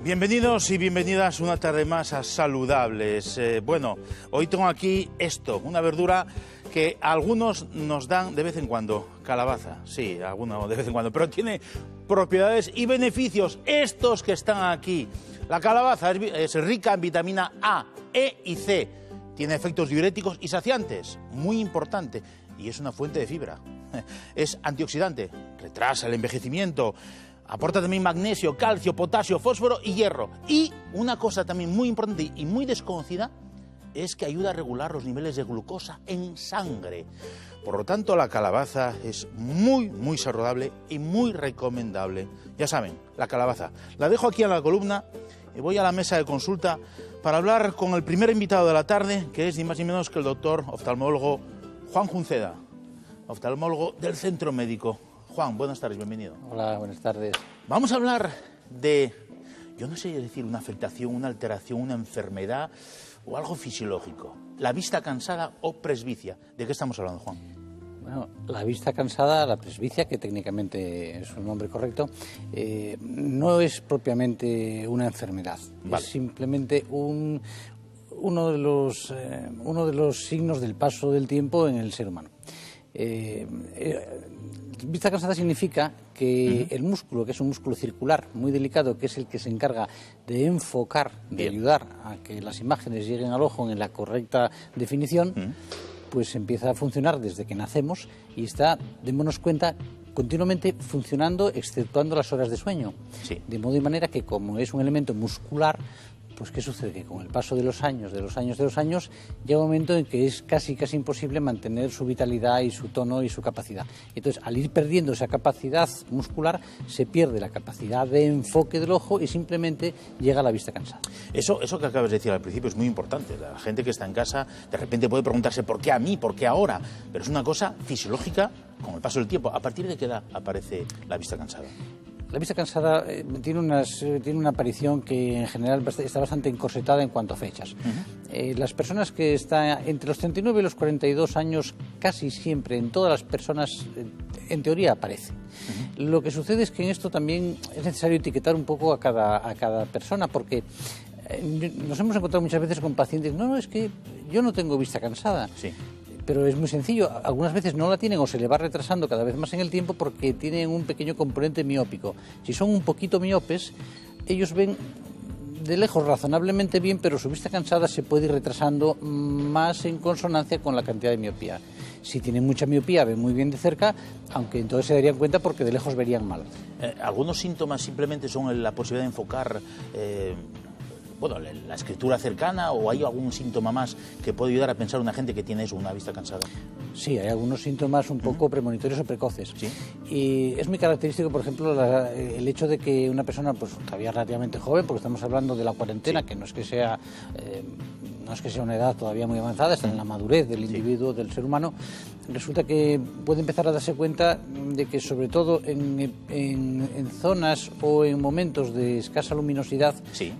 Bienvenidos y bienvenidas una tarde más a Saludables. Bueno, hoy tengo aquí esto, una verdura que algunos nos dan de vez en cuando, calabaza, sí, algunos de vez en cuando, pero tiene propiedades y beneficios, estos que están aquí. La calabaza es rica en vitamina A, E y C, tiene efectos diuréticos y saciantes, muy importante, y es una fuente de fibra. Es antioxidante, retrasa el envejecimiento. Aporta también magnesio, calcio, potasio, fósforo y hierro. Y una cosa también muy importante y muy desconocida es que ayuda a regular los niveles de glucosa en sangre. Por lo tanto, la calabaza es muy saludable y muy recomendable. Ya saben, la calabaza. La dejo aquí en la columna y voy a la mesa de consulta para hablar con el primer invitado de la tarde, que es ni más ni menos que el doctor oftalmólogo Juan Junceda, oftalmólogo del Centro Médico. Juan, buenas tardes, bienvenido. Hola, buenas tardes. Vamos a hablar de, yo no sé decir, una afectación, una alteración, una enfermedad o algo fisiológico. La vista cansada o presbicia. ¿De qué estamos hablando, Juan? Bueno, la vista cansada, la presbicia, que técnicamente es un nombre correcto, no es propiamente una enfermedad. Vale. Es simplemente uno de los signos del paso del tiempo en el ser humano. Vista cansada significa que el músculo, que es un músculo circular muy delicado, que es el que se encarga de enfocar, de ayudar a que las imágenes lleguen al ojo en la correcta definición, pues empieza a funcionar desde que nacemos y está, démonos cuenta, continuamente funcionando, exceptuando las horas de sueño. Sí. De modo y manera que, como es un elemento muscular, pues ¿qué sucede? Que con el paso de los años, llega un momento en que es casi imposible mantener su vitalidad y su tono y su capacidad. Entonces, al ir perdiendo esa capacidad muscular, se pierde la capacidad de enfoque del ojo y simplemente llega a la vista cansada. Eso que acabas de decir al principio es muy importante. La gente que está en casa de repente puede preguntarse ¿por qué a mí? ¿Por qué ahora? Pero es una cosa fisiológica con el paso del tiempo. ¿A partir de qué edad aparece la vista cansada? La vista cansada tiene una aparición que en general está bastante encorsetada en cuanto a fechas. Las personas que están entre los 39 y los 42 años, casi siempre, en todas las personas, en teoría aparece. Lo que sucede es que en esto también es necesario etiquetar un poco a cada persona, porque nos hemos encontrado muchas veces con pacientes, no, es que yo no tengo vista cansada. Sí. Pero es muy sencillo, algunas veces no la tienen o se le va retrasando cada vez más en el tiempo porque tienen un pequeño componente miópico. Si son un poquito miopes, ellos ven de lejos razonablemente bien, pero su vista cansada se puede ir retrasando más en consonancia con la cantidad de miopía. Si tienen mucha miopía, ven muy bien de cerca, aunque entonces se darían cuenta porque de lejos verían mal. ¿Algunos síntomas simplemente son la posibilidad de enfocar la escritura cercana, o hay algún síntoma más que puede ayudar a pensar una gente que tiene eso, una vista cansada? Sí, hay algunos síntomas un poco premonitorios o precoces. ¿Sí? Y es muy característico, por ejemplo, el hecho de que una persona, pues todavía relativamente joven, porque estamos hablando de la cuarentena, que no es que sea una edad todavía muy avanzada, está en la madurez del individuo, del ser humano, resulta que puede empezar a darse cuenta de que, sobre todo en zonas o en momentos de escasa luminosidad,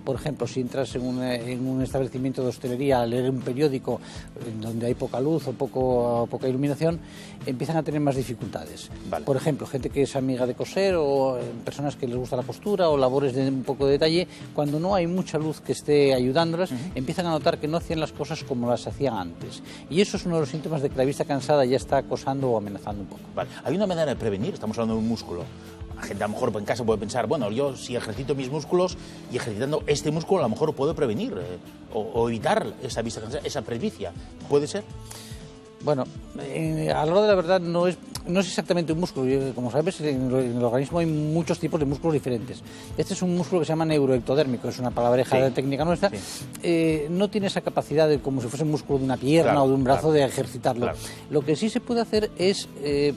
por ejemplo, si entras en un establecimiento de hostelería a leer un periódico en donde hay poca luz o poca iluminación, empiezan a tener más dificultades. Vale. Por ejemplo, gente que es amiga de coser, o personas que les gusta la costura o labores de un poco de detalle, cuando no hay mucha luz que esté ayudándolas, empiezan a notar que no hacían las cosas como las hacían antes. Y eso es uno de los síntomas de que la vista cansada ya está acosando o amenazando un poco. Vale. Hay una manera de prevenir, estamos hablando de un músculo. La gente a lo mejor en casa puede pensar, bueno, yo si ejercito mis músculos y ejercitando este músculo a lo mejor puedo prevenir o evitar esa vista cansada, esa presbicia. ¿Puede ser? Bueno, a la hora de la verdad no es exactamente un músculo. Como sabes, en el organismo hay muchos tipos de músculos diferentes. Este es un músculo que se llama neuroectodérmico, es una palabreja técnica nuestra. No tiene esa capacidad de, como si fuese un músculo de una pierna o de un brazo, de ejercitarlo. Claro. Lo que sí se puede hacer es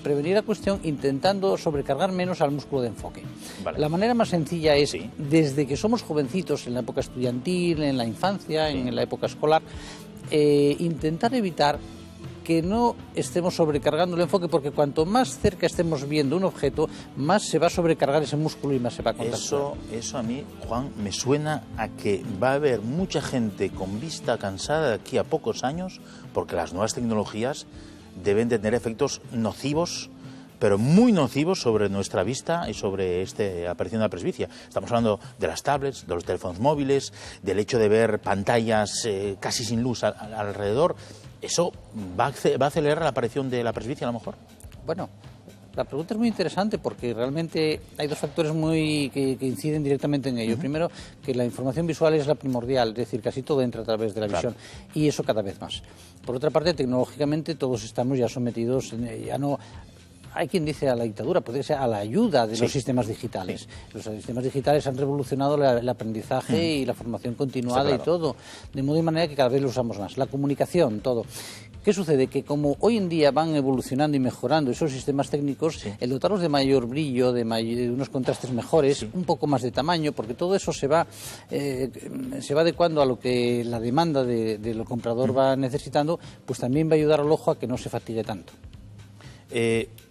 prevenir la cuestión intentando sobrecargar menos al músculo de enfoque. Vale. La manera más sencilla es, desde que somos jovencitos, en la época estudiantil, en la infancia, en la época escolar, intentar evitar que no estemos sobrecargando el enfoque, porque cuanto más cerca estemos viendo un objeto, más se va a sobrecargar ese músculo y más se va a contracturar. Eso a mí, Juan, me suena a que va a haber mucha gente con vista cansada de aquí a pocos años, porque las nuevas tecnologías deben tener efectos nocivos pero muy nocivos sobre nuestra vista y sobre esta aparición de la presbicia. Estamos hablando de las tablets, de los teléfonos móviles, del hecho de ver pantallas casi sin luz alrededor. ¿Eso va a acelerar la aparición de la presbicia a lo mejor? Bueno, la pregunta es muy interesante porque realmente hay dos factores que inciden directamente en ello. Primero, que la información visual es la primordial, es decir, casi todo entra a través de la visión, y eso cada vez más. Por otra parte, tecnológicamente todos estamos ya sometidos, ya no... Hay quien dice a la dictadura, puede ser a la ayuda de los sistemas digitales. Los sistemas digitales han revolucionado el aprendizaje y la formación continuada y todo, de modo y manera que cada vez lo usamos más. La comunicación, todo. ¿Qué sucede? Que como hoy en día van evolucionando y mejorando esos sistemas técnicos, el dotarlos de mayor brillo, de unos contrastes mejores, un poco más de tamaño, porque todo eso se va adecuando a lo que la demanda del comprador va necesitando, pues también va a ayudar al ojo a que no se fatigue tanto.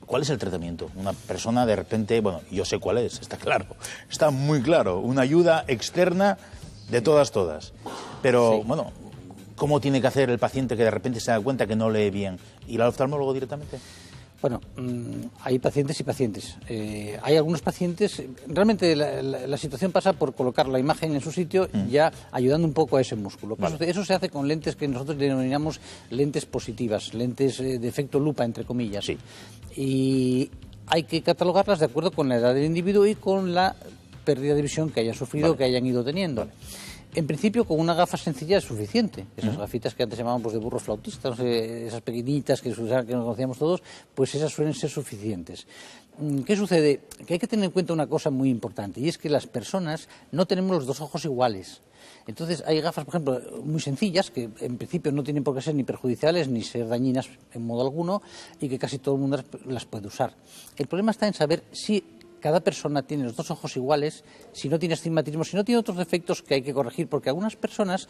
¿Cuál es el tratamiento? Una persona de repente, bueno, yo sé cuál es, está claro, está muy claro, una ayuda externa de todas. Pero, bueno, ¿cómo tiene que hacer el paciente que de repente se da cuenta que no lee bien? ¿Ir al oftalmólogo directamente? Bueno, hay pacientes y pacientes. Hay algunos pacientes, realmente la situación pasa por colocar la imagen en su sitio, ya ayudando un poco a ese músculo. Eso se hace con lentes que nosotros denominamos lentes positivas, lentes de efecto lupa, entre comillas. Sí. Y hay que catalogarlas de acuerdo con la edad del individuo y con la pérdida de visión que hayan sufrido o que hayan ido teniendo. En principio, con una gafa sencilla es suficiente. Esas gafitas que antes llamaban de burros flautistas, esas pequeñitas que conocíamos todos, pues esas suelen ser suficientes. ¿Qué sucede? Que hay que tener en cuenta una cosa muy importante, y es que las personas no tenemos los dos ojos iguales. Entonces, hay gafas, por ejemplo, muy sencillas, que en principio no tienen por qué ser ni perjudiciales ni ser dañinas en modo alguno, y que casi todo el mundo las puede usar. El problema está en saber si cada persona tiene los dos ojos iguales, si no tiene astigmatismo, si no tiene otros defectos que hay que corregir, porque a algunas personas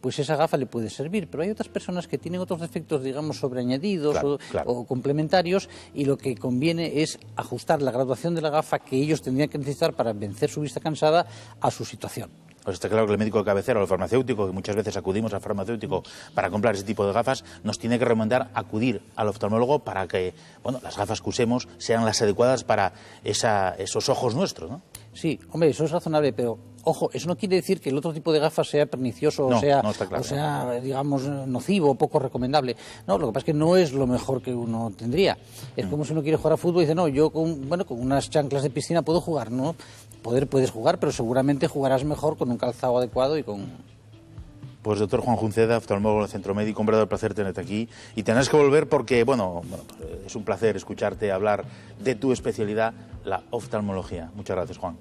pues esa gafa le puede servir, pero hay otras personas que tienen otros defectos, digamos, sobreañadidos o complementarios, y lo que conviene es ajustar la graduación de la gafa que ellos tendrían que necesitar para vencer su vista cansada a su situación. Pues está claro que el médico de cabecera o el farmacéutico, que muchas veces acudimos al farmacéutico para comprar ese tipo de gafas, nos tiene que recomendar acudir al oftalmólogo para que, bueno, las gafas que usemos sean las adecuadas para esos ojos nuestros, ¿no? Sí, hombre, eso es razonable, pero ojo, eso no quiere decir que el otro tipo de gafas sea pernicioso o sea, digamos, nocivo o poco recomendable. No, lo que pasa es que no es lo mejor que uno tendría. Es como si uno quiere jugar a fútbol y dice, no, yo con unas chanclas de piscina puedo jugar, ¿no? Puedes jugar, pero seguramente jugarás mejor con un calzado adecuado y con... Pues doctor Juan Junceda, oftalmólogo del Centro Médico, un verdadero placer tenerte aquí. Y tenés que volver porque, bueno, es un placer escucharte hablar de tu especialidad, la oftalmología. Muchas gracias, Juan.